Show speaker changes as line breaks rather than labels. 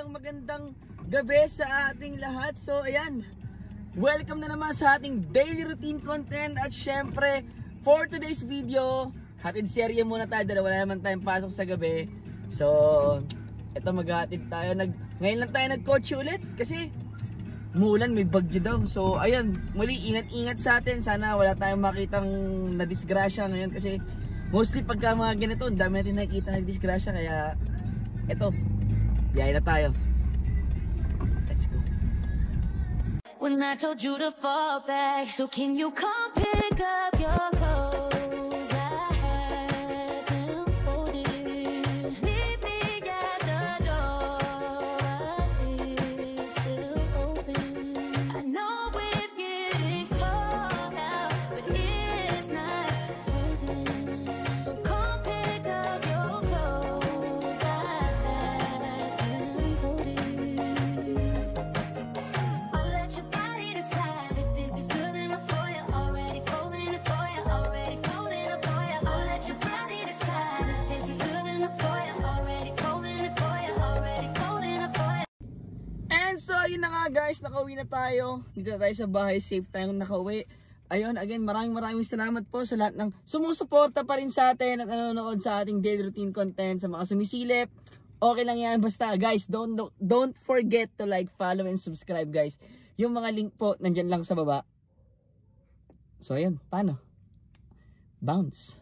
Magandang gabi sa ating lahat. So ayan, welcome na naman sa ating daily routine content. At syempre, for today's video, hatid serye muna tayo dahil wala naman tayong pasok sa gabi. So eto, maghatid tayo. Ngayon lang tayo nag-coach ulit kasi muulan, may bagyo daw. So ayan, muli ingat-ingat sa atin. Sana wala tayong makitang na-disgrasya ngayon kasi mostly pagka mga ganito, ang dami natin nakikita na disgrasya. Kaya eto, biyahe na tayo. Let's go.
When I told you to fall back, so can you come pick up your clothes? I had them folded. Meet me at the door. It's still open. I know it's getting cold out, but it's not frozen. So come pick up your clothes. I had them folded.
So yun na nga guys, nakauwi na tayo. Dito na tayo sa bahay, safe tayong nakauwi. Ayun, again, maraming salamat po sa lahat ng sumusuporta pa rin sa atin at nanonood sa ating daily routine content, sa mga sumisilip. Okay lang yan, basta guys, don't forget to like, follow and subscribe guys. Yung mga link po nandyan lang sa baba. So ayun, paano? Bounce.